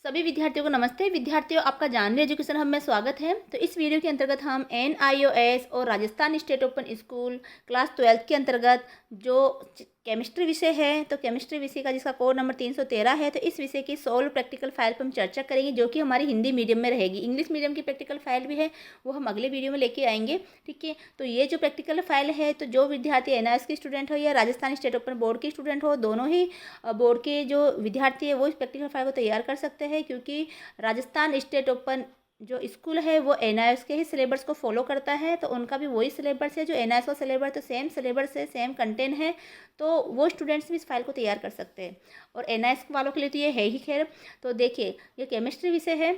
सभी विद्यार्थियों को नमस्ते। विद्यार्थियों, आपका जानवी एजुकेशन हब में स्वागत है। तो इस वीडियो के अंतर्गत हम NIOS और Rajasthan state open school class 12 के अंतर्गत जो केमिस्ट्री विषय है, तो केमिस्ट्री विषय का जिसका कोड नंबर 313 है, तो इस विषय की सोल्व प्रैक्टिकल फाइल पर हम चर्चा करेंगे, जो कि हमारी हिंदी मीडियम में रहेगी। इंग्लिश मीडियम की प्रैक्टिकल फाइल भी है, वो हम अगले वीडियो में लेके आएंगे। ठीक है, तो ये जो प्रैक्टिकल फाइल है, तो जो विद्यार्थी NIOS के स्टूडेंट हो या राजस्थान स्टेट ओपन बोर्ड के स्टूडेंट हो, दोनों ही बोर्ड के जो विद्यार्थी है वो इस प्रैक्टिकल फाइल को तैयार कर सकते हैं, क्योंकि राजस्थान स्टेट ओपन जो स्कूल है वो NIOS के ही सिलेबस को फॉलो करता है। तो उनका भी वही सिलेबस है जो NIOS का सिलेबस, तो सेम सिलेबस है, सेम कंटेंट है, तो वो स्टूडेंट्स भी इस फाइल को तैयार कर सकते हैं। और NIOS वालों के लिए तो ये है ही। खैर, तो देखिए, ये केमिस्ट्री विषय है,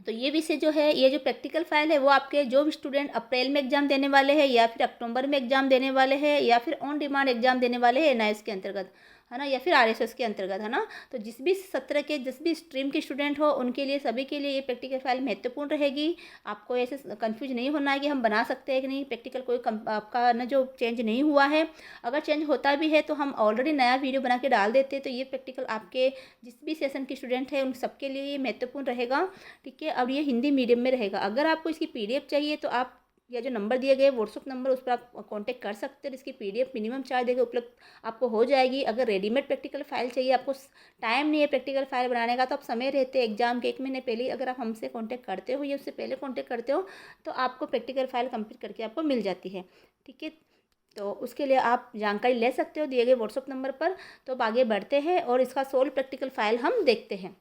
तो ये विषय जो है, ये जो प्रैक्टिकल फाइल है, वो आपके जो भी स्टूडेंट अप्रैल में एग्जाम देने वाले हैं या फिर अक्टूबर में एग्जाम देने वाले हैं या फिर ऑन डिमांड एग्जाम देने वाले हैं NIOS के अंतर्गत, है ना, या फिर RSS के अंतर्गत, है ना। तो जिस भी सत्र के, जिस भी स्ट्रीम के स्टूडेंट हो, उनके लिए, सभी के लिए ये प्रैक्टिकल फाइल महत्वपूर्ण रहेगी। आपको ऐसे कंफ्यूज नहीं होना है कि हम बना सकते हैं कि नहीं। प्रैक्टिकल कोई आपका ना जो चेंज नहीं हुआ है, अगर चेंज होता भी है तो हम ऑलरेडी नया वीडियो बना के डाल देते हैं। तो ये प्रैक्टिकल आपके जिस भी सेशन के स्टूडेंट हैं उन सबके लिए ये महत्वपूर्ण रहेगा। ठीक है, अब ये हिंदी मीडियम में रहेगा। अगर आपको इसकी PDF चाहिए तो आप या जो नंबर दिए गए व्हाट्सअप नंबर, उस पर आप कांटेक्ट कर सकते हैं। इसकी PDF मिनिमम चार्ज देकर उपलब्ध आपको हो जाएगी। अगर रेडीमेड प्रैक्टिकल फाइल चाहिए, आपको टाइम नहीं है प्रैक्टिकल फाइल बनाने का, तो आप समय रहते एग्जाम के 1 महीने पहले अगर आप हमसे कांटेक्ट करते हो या उससे पहले कांटेक्ट करते हो, तो आपको प्रैक्टिकल फाइल कंप्लीट करके आपको मिल जाती है। ठीक है, तो उसके लिए आप जानकारी ले सकते हो दिए गए व्हाट्सअप नंबर पर। तो अब आगे बढ़ते हैं और इसका सोल्व प्रैक्टिकल फाइल हम देखते हैं।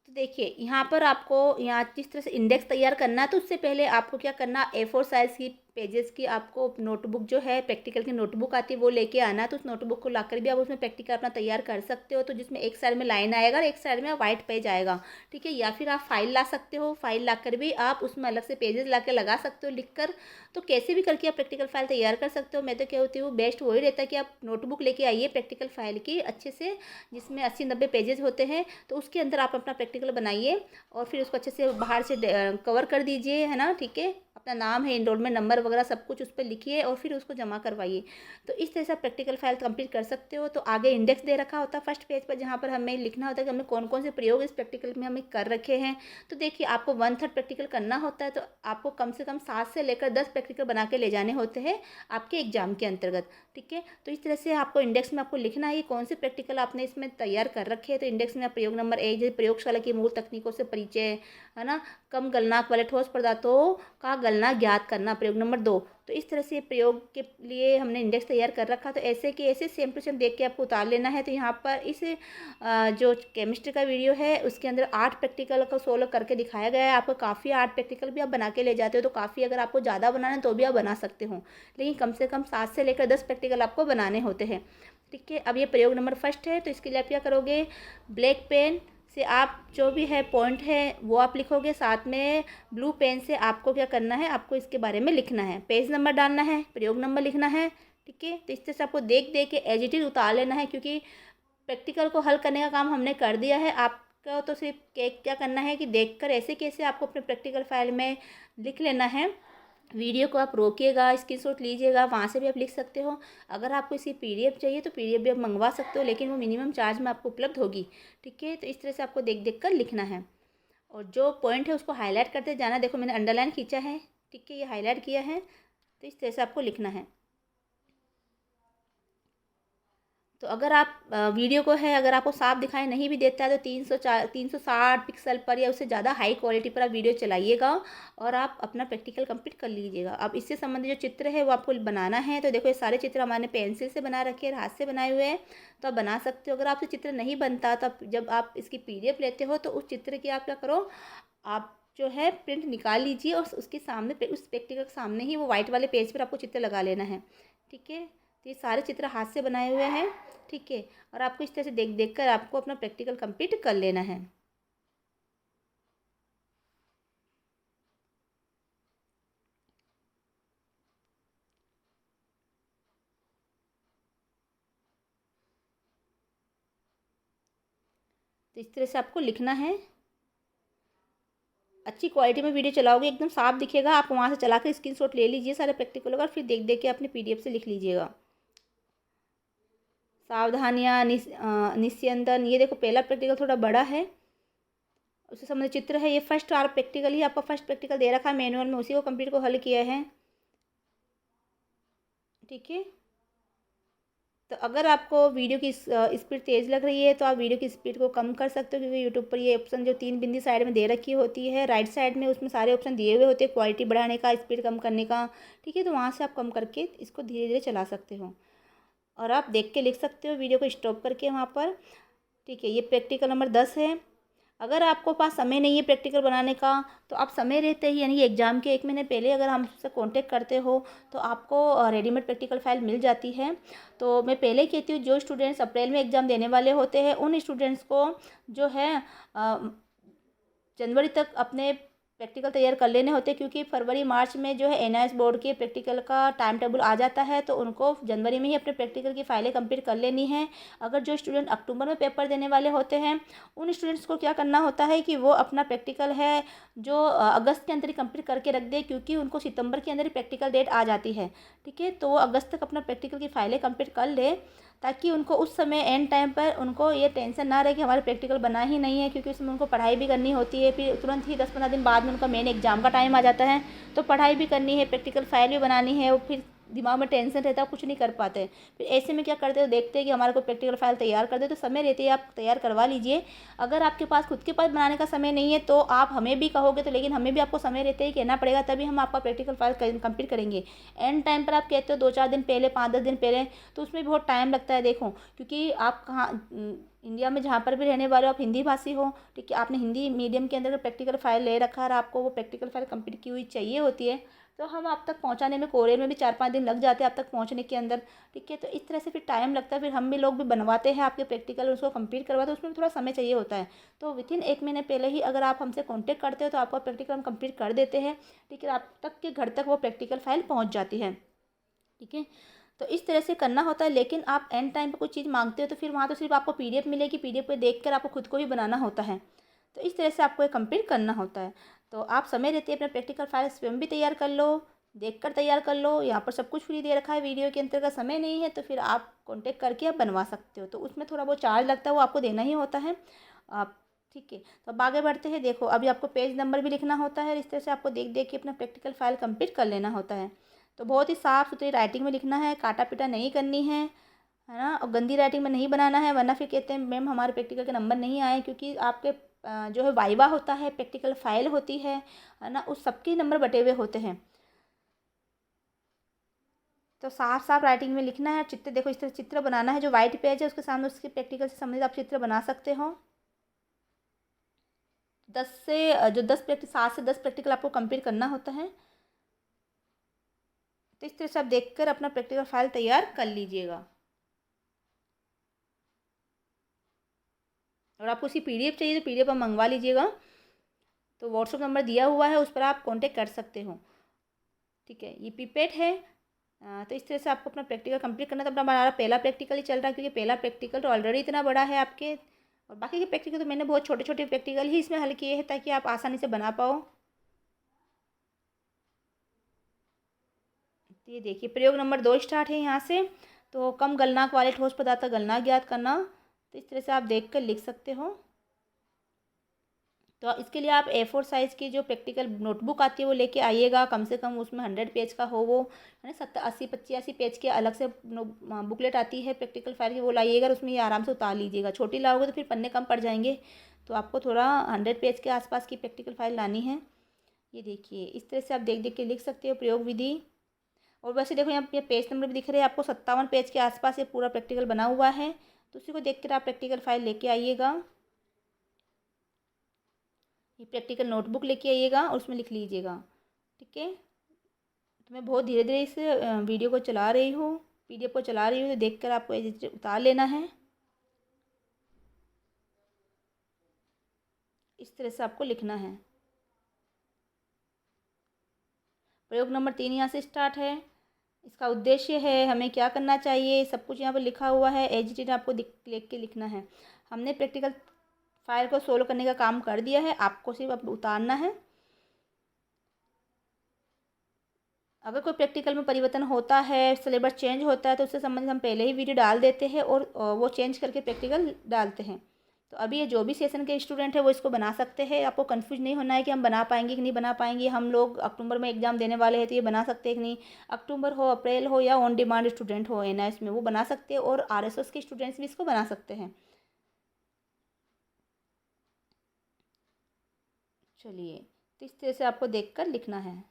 तो देखिए, यहाँ पर आपको यहाँ जिस तरह से इंडेक्स तैयार करना है, तो उससे पहले आपको क्या करना, A4 साइज़ की पेजेस की आपको नोटबुक जो है, प्रैक्टिकल की नोटबुक आती है, वो लेके आना है। तो उस नोटबुक को लाकर भी आप उसमें प्रैक्टिकल अपना तैयार कर सकते हो। तो जिसमें एक साइड में लाइन आएगा और एक साइड में वाइट पेज आएगा। ठीक है, या फिर आप फाइल ला सकते हो, फाइल लाकर भी आप उसमें अलग से पेजेस ला के लगा सकते हो लिखकर। तो कैसे भी करके आप प्रैक्टिकल फाइल तैयार कर सकते हो। मैं तो क्या होती हूँ, बेस्ट वही रहता है कि आप नोटबुक लेके आइए प्रैक्टिकल फाइल की अच्छे से, जिसमें 80-90 पेजेस होते हैं। तो उसके अंदर आप अपना प्रैक्टिकल बनाइए और फिर उसको अच्छे से बाहर से कवर कर दीजिए, है ना। ठीक है, अपना नाम है, इनरोलमेंट नंबर वगैरह सब कुछ उस पर लिखिए और फिर उसको जमा करवाइए। तो इस तरह से आप प्रैक्टिकल फाइल कंप्लीट कर सकते हो। तो आगे इंडेक्स दे रखा होता है फर्स्ट पेज पर, जहाँ पर हमें लिखना होता है कि हमने कौन कौन से प्रयोग इस प्रैक्टिकल में हमें कर रखे हैं। तो देखिए, आपको 1/3 प्रैक्टिकल करना होता है, तो आपको कम से कम 7 से लेकर 10 प्रैक्टिकल बना के ले जाने होते हैं आपके एग्जाम के अंतर्गत। ठीक है, तो इस तरह से आपको इंडेक्स में आपको लिखना है कि कौन से प्रैक्टिकल आपने इसमें तैयार कर रखे हैं। तो इंडेक्स में आप प्रयोग नंबर 1 जैसे प्रयोगशाला की मूल तकनीकों से परिचय, है ना, कम गलनांक वाले ठोस पदार्थों का गलनांक ज्ञात करना, प्रयोग नंबर 2। तो इस तरह से प्रयोग के लिए हमने इंडेक्स तैयार कर रखा। तो ऐसे के ऐसे सेम टू सेम देख के आपको उतार लेना है। तो यहाँ पर इस जो केमिस्ट्री का वीडियो है उसके अंदर 8 प्रैक्टिकल को सोल्व करके दिखाया गया है। आपको काफ़ी 8 प्रैक्टिकल भी आप बना के ले जाते हो, तो काफ़ी, अगर आपको ज़्यादा बनाना है तो भी आप बना सकते हो, लेकिन कम से कम 7 से लेकर 10 प्रैक्टिकल आपको बनाने होते हैं। ठीक है, अब ये प्रयोग नंबर फर्स्ट है। तो इसके लिए आप क्या करोगे, ब्लैक पेन से आप जो भी है पॉइंट है वो आप लिखोगे, साथ में ब्लू पेन से आपको क्या करना है, आपको इसके बारे में लिखना है, पेज नंबर डालना है, प्रयोग नंबर लिखना है। ठीक है, तो इस तरह से आपको देख देख के एज इट इज उतार लेना है, क्योंकि प्रैक्टिकल को हल करने का काम हमने कर दिया है। आपका तो सिर्फ क्या करना है कि देखकर ऐसे कैसे आपको अपने प्रैक्टिकल फाइल में लिख लेना है। वीडियो को आप रोकिएगा, स्क्रीनशॉट लीजिएगा, वहाँ से भी आप लिख सकते हो। अगर आपको इसकी PDF चाहिए तो PDF भी आप मंगवा सकते हो, लेकिन वो मिनिमम चार्ज में आपको उपलब्ध होगी। ठीक है, तो इस तरह से आपको देख देख कर लिखना है और जो पॉइंट है उसको हाईलाइट करते जाना। देखो, मैंने अंडरलाइन खींचा है, ठीक है, ये हाईलाइट किया है। तो इस तरह से आपको लिखना है। तो अगर आप वीडियो को है, अगर आपको साफ दिखाई नहीं भी देता है, तो 360 पिक्सल पर या उससे ज़्यादा हाई क्वालिटी पर आप वीडियो चलाइएगा और आप अपना प्रैक्टिकल कंप्लीट कर लीजिएगा। अब इससे संबंधित जो चित्र है वो आपको बनाना है। तो देखो, ये सारे चित्र हमारे पेंसिल से बना रखे हैं, हाथ से बनाए हुए हैं, तो आप बना सकते हो। अगर आपसे चित्र नहीं बनता, तो जब आप इसकी PDF लेते हो तो उस चित्र की आप क्या करो, आप जो है प्रिंट निकाल लीजिए और उसके सामने, उस प्रैक्टिकल के सामने ही वो वाइट वाले पेज पर आपको चित्र लगा लेना है। ठीक है, तो ये सारे चित्र हाथ से बनाए हुए हैं। ठीक है, और आपको इस तरह से देख देख कर आपको अपना प्रैक्टिकल कंप्लीट कर लेना है। तो इस तरह से आपको लिखना है। अच्छी क्वालिटी में वीडियो चलाओगे, एकदम साफ दिखेगा। आप वहाँ से चला कर स्क्रीनशॉट ले लीजिए सारे प्रैक्टिकल और फिर देख देख के अपने PDF से लिख लीजिएगा। सावधानियाँ, निस्यंदन, ये देखो पहला प्रैक्टिकल थोड़ा बड़ा है, उससे संबंधित चित्र है। ये फर्स्ट आर प्रैक्टिकल ही आपका फर्स्ट प्रैक्टिकल दे रखा है मैनुअल में, उसी को कंप्लीट को हल किया है। ठीक है, तो अगर आपको वीडियो की स्पीड तेज़ लग रही है तो आप वीडियो की स्पीड को कम कर सकते हो, क्योंकि यूट्यूब पर ये ऑप्शन जो 3 बिंदी साइड में दे रखी होती है, राइट साइड में उसमें सारे ऑप्शन दिए हुए होते हैं, क्वालिटी बढ़ाने का, स्पीड कम करने का। ठीक है, तो वहाँ से आप कम करके इसको धीरे धीरे चला सकते हो, और आप देख के लिख सकते हो वीडियो को स्टॉप करके वहाँ पर। ठीक है, ये प्रैक्टिकल नंबर 10 है। अगर आपको पास समय नहीं है प्रैक्टिकल बनाने का, तो आप समय रहते ही यानी एग्ज़ाम के 1 महीने पहले अगर हमसे कांटेक्ट करते हो तो आपको रेडीमेड प्रैक्टिकल फाइल मिल जाती है। तो मैं पहले ही कहती हूँ, जो स्टूडेंट्स अप्रैल में एग्ज़ाम देने वाले होते हैं उन स्टूडेंट्स को जो है जनवरी तक अपने प्रैक्टिकल तैयार कर लेने होते हैं, क्योंकि फरवरी मार्च में जो है एनआईएस बोर्ड के प्रैक्टिकल का टाइम टेबल आ जाता है, तो उनको जनवरी में ही अपने प्रैक्टिकल की फाइलें कंप्लीट कर लेनी है। अगर जो स्टूडेंट अक्टूबर में पेपर देने वाले होते हैं उन स्टूडेंट्स को क्या करना होता है कि वो अपना प्रैक्टिकल है जो अगस्त के अंदर ही कंप्लीट करके रख दे, क्योंकि उनको सितंबर के अंदर ही प्रैक्टिकल डेट आ जाती है। ठीक है, तो वो अगस्त तक अपना प्रैक्टिकल की फाइलें कंप्लीट कर ले, ताकि उनको उस समय एंड टाइम पर उनको ये टेंशन ना रहे कि हमारे प्रैक्टिकल बना ही नहीं है, क्योंकि उसमें उनको पढ़ाई भी करनी होती है। फिर तुरंत ही 10-15 दिन बाद में उनका मेन एग्ज़ाम का टाइम आ जाता है, तो पढ़ाई भी करनी है, प्रैक्टिकल फाइल भी बनानी है, और फिर दिमाग में टेंशन रहता है, कुछ नहीं कर पाते। फिर ऐसे में क्या करते हो, देखते हैं कि हमारा कोई प्रैक्टिकल फाइल तैयार कर दे, तो समय रहते ही आप तैयार करवा लीजिए। अगर आपके पास खुद के पास बनाने का समय नहीं है तो आप हमें भी कहोगे, तो लेकिन हमें भी आपको समय रहते ही कहना पड़ेगा, तभी हम आपका प्रैक्टिकल फाइल कंप्लीट करेंगे। एंड टाइम पर आप कहते हो 2-4 दिन पहले, 5-10 दिन पहले, तो उसमें भी बहुत टाइम लगता है। देखो, क्योंकि आप कहाँ इंडिया में जहाँ पर भी रहने वाले हो, आप हिंदी भाषी हो। ठीक है, आपने हिंदी मीडियम के अंदर प्रैक्टिकल फाइल ले रखा है और आपको वो प्रैक्टिकल फाइल कंप्लीट की हुई चाहिए होती है, तो हम आप तक पहुंचाने में, कोरियर में भी 4-5 दिन लग जाते हैं आप तक पहुंचने के अंदर। ठीक है, तो इस तरह से फिर टाइम लगता है। फिर हम भी लोग भी बनवाते हैं आपके प्रैक्टिकल, उसको कंप्लीट करवाते हैं, उसमें भी थोड़ा समय चाहिए होता है। तो विथिन 1 महीने पहले ही अगर आप हमसे कॉन्टेक्ट करते हो तो आपका प्रैक्टिकल हम कंप्लीट कर देते हैं। ठीक है, आप तक के घर तक वो प्रैक्टिकल फाइल पहुँच जाती है। ठीक है, तो इस तरह से करना होता है। लेकिन आप एंड टाइम पे कुछ चीज़ मांगते हो तो फिर वहाँ तो सिर्फ आपको पीडीएफ मिलेगी, पीडीएफ पे देखकर आपको खुद को भी बनाना होता है। तो इस तरह से आपको ये कंप्लीट करना होता है। तो आप समय रहते अपना प्रैक्टिकल फाइल स्वयं भी तैयार कर लो, देखकर तैयार कर लो। यहाँ पर सब कुछ फ्री दे रखा है वीडियो के अंतर्गत। समय नहीं है तो फिर आप कॉन्टेक्ट करके आप बनवा सकते हो, तो उसमें थोड़ा बहुत चार्ज लगता है, वो आपको देना ही होता है। आप ठीक है, तो अब आगे बढ़ते हैं। देखो, अभी आपको पेज नंबर भी लिखना होता है। इस तरह से आपको देख देख के अपना प्रैक्टिकल फाइल कंप्लीट कर लेना होता है। तो बहुत ही साफ़ सुथरी राइटिंग में लिखना है, काटा पिटा नहीं करनी है ना, और गंदी राइटिंग में नहीं बनाना है, वरना फिर कहते हैं मैम हमारे प्रैक्टिकल के नंबर नहीं आए, क्योंकि आपके जो है वाइवा होता है, प्रैक्टिकल फाइल होती है ना, उस सबके नंबर बटे हुए होते हैं। तो साफ साफ राइटिंग में लिखना है। चित्र देखो, इस तरह चित्र बनाना है, जो वाइट पेज है उसके सामने उसके प्रैक्टिकल से संबंधित आप चित्र बना सकते हो। 7 से 10 प्रैक्टिकल आपको कंप्लीट करना होता है। तो इस तरह से आप देखकर अपना प्रैक्टिकल फाइल तैयार कर लीजिएगा। और आपको उसकी पीडीएफ चाहिए तो पीडीएफ आप मंगवा लीजिएगा। तो व्हाट्सअप नंबर दिया हुआ है, उस पर आप कांटेक्ट कर सकते हो। ठीक है, ये पीपेट है। तो इस तरह से आपको अपना प्रैक्टिकल कंप्लीट करना। तो अपना हमारा पहला प्रैक्टिकल ही चल रहा है, क्योंकि पहला प्रैक्टिकल तो ऑलरेडी इतना बड़ा है आपके, और बाकी के प्रैक्टिकल तो मैंने बहुत छोटे छोटे प्रैक्टिकल ही इसमें हल किए हैं, ताकि आप आसानी से बना पाओ। तो ये देखिए, प्रयोग नंबर 2 स्टार्ट है यहाँ से। तो कम गलनांक वाले ठोस पदार्थ का गलनांक ज्ञात करना। तो इस तरह से आप देख कर लिख सकते हो। तो इसके लिए आप A4 साइज़ की जो प्रैक्टिकल नोटबुक आती है वो लेके आइएगा। कम से कम उसमें 100 पेज का हो वो, है ना। 70-80-85 पेज के अलग से बुकलेट आती है प्रैक्टिकल फाइल की, वो लाइएगा, उसमें ये आराम से उतार लीजिएगा। छोटी लाओगे तो फिर पन्ने कम पड़ जाएंगे, तो आपको थोड़ा 100 पेज के आसपास की प्रैक्टिकल फाइल लानी है। ये देखिए, इस तरह से आप देख देख के लिख सकते हो प्रयोग विधि। और वैसे देखो, यहाँ पे पेज नंबर भी दिख रहे हैं आपको, 57 पेज के आसपास ये पूरा प्रैक्टिकल बना हुआ है। तो उसी को देख कर आप प्रैक्टिकल फाइल लेके आइएगा। ये प्रैक्टिकल नोटबुक लेके आइएगा और उसमें लिख लीजिएगा। ठीक है, तो मैं बहुत धीरे धीरे इस वीडियो को चला रही हूँ, पीडीएफ को चला रही हूँ, तो देखकर आपको ये उतार लेना है। इस तरह से आपको लिखना है। प्रयोग नंबर 3 यहाँ से स्टार्ट है। इसका उद्देश्य है, हमें क्या करना चाहिए, सब कुछ यहाँ पर लिखा हुआ है। एज इट इज आपको लिख के लिखना है। हमने प्रैक्टिकल फाइल को सोल्व करने का काम कर दिया है, आपको सिर्फ अब उतारना है। अगर कोई प्रैक्टिकल में परिवर्तन होता है, सिलेबस चेंज होता है, तो उससे संबंधित हम पहले ही वीडियो डाल देते हैं और वो चेंज करके प्रैक्टिकल डालते हैं। तो अभी ये जो भी सेशन के स्टूडेंट है वो इसको बना सकते हैं। आपको कंफ्यूज नहीं होना है कि हम बना पाएंगे कि नहीं बना पाएंगे। हम लोग अक्टूबर में एग्ज़ाम देने वाले हैं तो ये बना सकते हैं कि नहीं। अक्टूबर हो, अप्रैल हो, या ऑन डिमांड स्टूडेंट हो एनआईएस में, वो बना सकते हैं, और आरएसएस के स्टूडेंट्स भी इसको बना सकते हैं। चलिए, तो इस तरह से आपको देखकर लिखना है।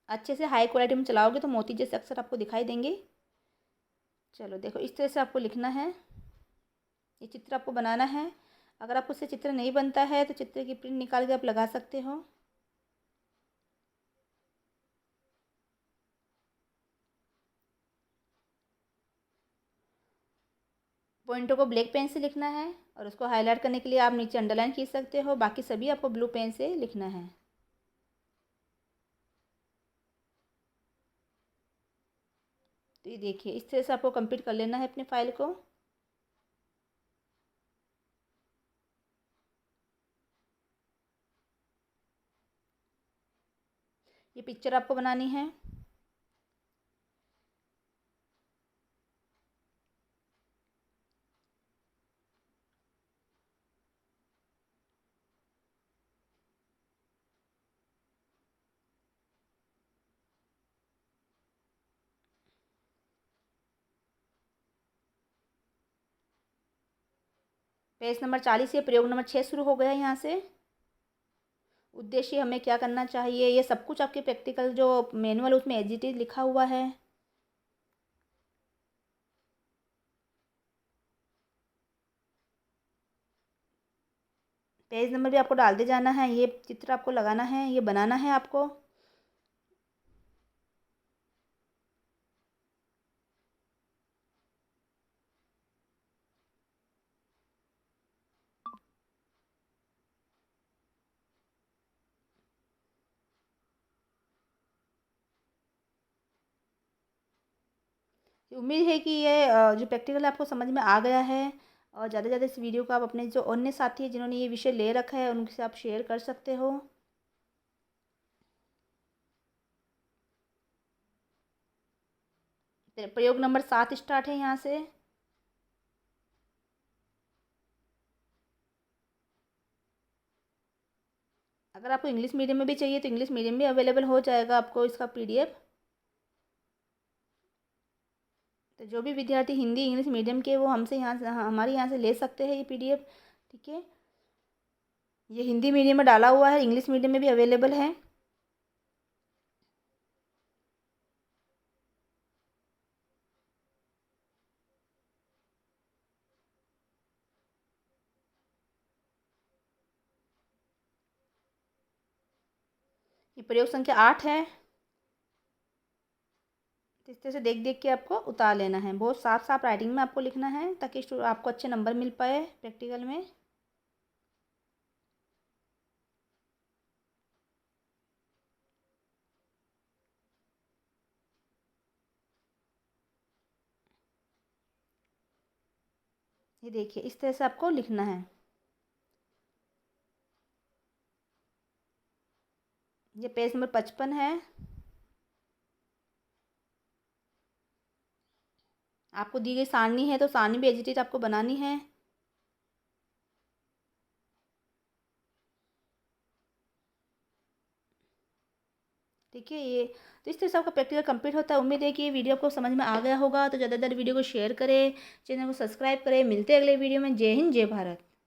अच्छे से हाई क्वालिटी में चलाओगे तो मोती जैसे अक्षर आपको दिखाई देंगे। चलो देखो, इस तरह से आपको लिखना है। ये चित्र आपको बनाना है। अगर आपको उससे चित्र नहीं बनता है तो चित्र की प्रिंट निकाल के आप लगा सकते हो। पॉइंटों को ब्लैक पेन से लिखना है, और उसको हाईलाइट करने के लिए आप नीचे अंडरलाइन खींच सकते हो। बाकी सभी आपको ब्लू पेन से लिखना है। तो ये देखिए, इस तरह से आपको कंप्लीट कर लेना है अपने फाइल को। ये पिक्चर आपको बनानी है। पेज नंबर 40 ये प्रयोग नंबर 6 शुरू हो गया यहाँ से। उद्देश्य हमें क्या करना चाहिए, ये सब कुछ आपके प्रैक्टिकल जो मैनुअल उसमें एज इट इज लिखा हुआ है। पेज नंबर भी आपको डाल दे जाना है। ये चित्र आपको लगाना है, ये बनाना है आपको। उम्मीद है कि ये जो प्रैक्टिकल आपको समझ में आ गया है। और ज़्यादा से ज़्यादा इस वीडियो को आप अपने जो अन्य साथी हैं जिन्होंने ये विषय ले रखा है उनसे आप शेयर कर सकते हो। प्रयोग नंबर 7 स्टार्ट है यहाँ से। अगर आपको इंग्लिश मीडियम में भी चाहिए तो इंग्लिश मीडियम भी अवेलेबल हो जाएगा आपको इसका पीडीएफ। तो जो भी विद्यार्थी हिंदी इंग्लिश मीडियम के वो हमसे यहाँ से हमारे यहाँ से ले सकते हैं ये पीडीएफ। ठीक है, ये हिंदी मीडियम में डाला हुआ है, इंग्लिश मीडियम में भी अवेलेबल है। ये प्रयोग संख्या 8 है। तो इस तरह से देख देख के आपको उतार लेना है। बहुत साफ साफ राइटिंग में आपको लिखना है ताकि आपको अच्छे नंबर मिल पाए प्रैक्टिकल में। ये देखिए, इस तरह से आपको लिखना है। ये पेज नंबर 55 है। आपको दी गई सारणी है तो सारणी भी एजिटेट आपको बनानी है। ठीक है, ये तो इस तरह से आपका प्रैक्टिकल कंप्लीट होता है। उम्मीद है कि ये वीडियो आपको समझ में आ गया होगा। तो ज़्यादातर वीडियो को शेयर करें, चैनल को सब्सक्राइब करें। मिलते हैं अगले वीडियो में। जय हिंद, जय भारत।